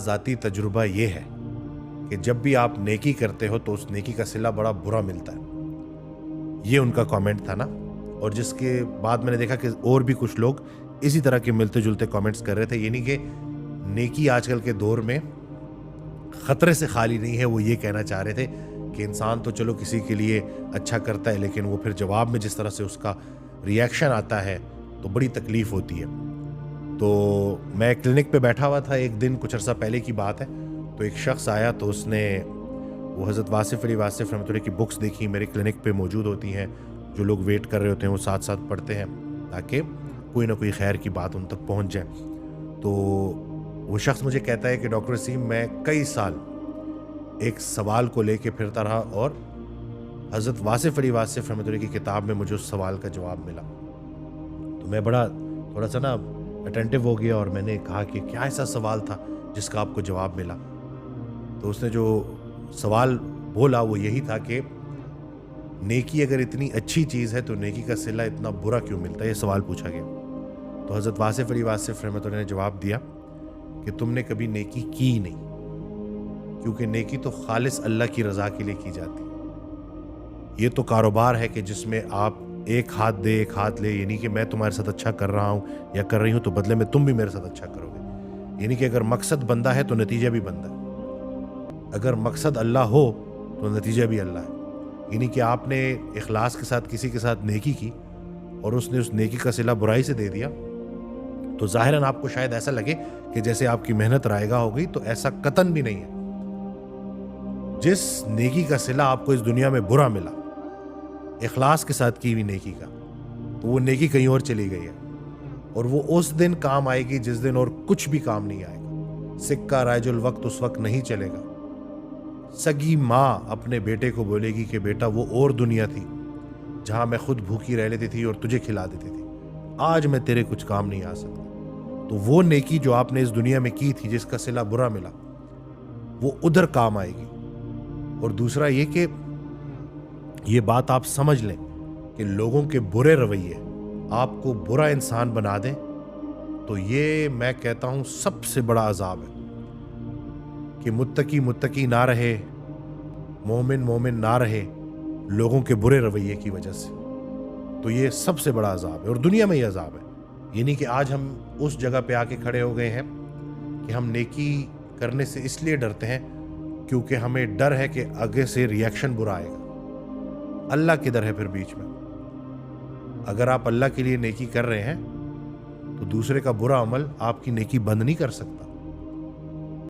ذاتی تجربہ یہ ہے کہ جب بھی آپ نیکی کرتے ہو تو اس نیکی کا صلہ بڑا برا ملتا ہے. یہ ان کا کامنٹ تھا نا. اور جس کے بعد میں نے دیکھا کہ اور بھی کچھ لوگ اسی طرح کے ملتے جلتے کامنٹس کر رہے تھے. یعنی کہ نیکی آج کل کے دور میں خطرے سے خالی نہیں ہے. وہ یہ کہنا چاہ رہے تھے کہ انسان تو چلو کسی کے لیے اچھا کرتا ہے، لیکن وہ پھر جواب میں جس طرح سے اس کا ریئیکشن آتا ہے تو بڑی تکلیف ہوتی ہے. تو میں کلینک پہ بیٹھا ہوا تھا ایک دن، کچھ عرصہ پہلے کی بات ہے. تو ایک شخص آیا تو اس نے وہ حضرت واصف علی واصف رحمۃ اللہ کی بکس دیکھی. میرے کلینک پہ موجود ہوتی ہیں، جو لوگ ویٹ کر رہے ہوتے ہیں وہ ساتھ ساتھ پڑھتے ہیں تاکہ کوئی نہ کوئی خیر کی بات ان تک پہنچ جائے. تو وہ شخص مجھے کہتا ہے کہ ڈاکٹر وسیم میں کئی سال ایک سوال کو لے کے پھرتا رہا اور حضرت واصف علی واصف رحمۃ اللہ کی کتاب میں مجھے اس سوال کا جواب ملا. تو میں بڑا تھوڑا سا نا اٹینٹیو ہو گیا اور میں نے کہا کہ کیا ایسا سوال تھا جس کا آپ کو جواب ملا. تو اس نے جو سوال بولا وہ یہی تھا کہ نیکی اگر اتنی اچھی چیز ہے تو نیکی کا صلہ اتنا برا کیوں ملتا ہے. یہ سوال پوچھا گیا. تو حضرت واصف علی واصف رحمۃ اللہ نے جواب دیا کہ تم نے کبھی نیکی کی نہیں، کیونکہ نیکی تو خالص اللہ کی رضا کے لیے کی جاتی ہے. یہ تو کاروبار ہے کہ جس میں آپ ایک ہاتھ دے ایک ہاتھ لے. یعنی کہ میں تمہارے ساتھ اچھا کر رہا ہوں یا کر رہی ہوں تو بدلے میں تم بھی میرے ساتھ اچھا کرو گے. یعنی کہ اگر مقصد بندہ ہے تو نتیجہ بھی بندہ ہے. اگر مقصد اللہ ہو تو نتیجہ بھی اللہ ہے. یعنی کہ آپ نے اخلاص کے ساتھ کسی کے ساتھ نیکی کی اور اس نے اس نیکی کا صلہ برائی سے دے دیا تو ظاہراً آپ کو شاید ایسا لگے کہ جیسے آپ کی محنت رائگاں ہو گئی. تو ایسا قطعاً بھی نہیں ہے. جس نیکی کا صلہ آپ کو اس دنیا میں برا ملا اخلاص کے ساتھ کی ہوئی نیکی کا، تو وہ نیکی کہیں اور چلی گئی ہے اور وہ اس دن کام آئے گی جس دن اور کچھ بھی کام نہیں آئے گا. سکہ رائج الوقت اس وقت نہیں چلے گا. سگی ماں اپنے بیٹے کو بولے گی کہ بیٹا وہ اور دنیا تھی جہاں میں خود بھوکی رہ لیتی تھی اور تجھے کھلا دیتی تھی، آج میں تیرے کچھ کام نہیں آ سکتا. تو وہ نیکی جو آپ نے اس دنیا میں کی تھی جس کا صلہ برا ملا وہ ادھر کام آئے گی. اور دوسرا یہ کہ یہ بات آپ سمجھ لیں کہ لوگوں کے برے رویے آپ کو برا انسان بنا دیں تو یہ میں کہتا ہوں سب سے بڑا عذاب ہے. کہ متقی نہ رہے، مومن نہ رہے لوگوں کے برے رویے کی وجہ سے، تو یہ سب سے بڑا عذاب ہے اور دنیا میں یہ عذاب ہے. یعنی کہ آج ہم اس جگہ پہ آ کے کھڑے ہو گئے ہیں کہ ہم نیکی کرنے سے اس لیے ڈرتے ہیں کیونکہ ہمیں ڈر ہے کہ آگے سے ریئیکشن برا آئے گا. اللہ کدھر ہے پھر بیچ میں؟ اگر آپ اللہ کے لیے نیکی کر رہے ہیں تو دوسرے کا برا عمل آپ کی نیکی بند نہیں کر سکتا.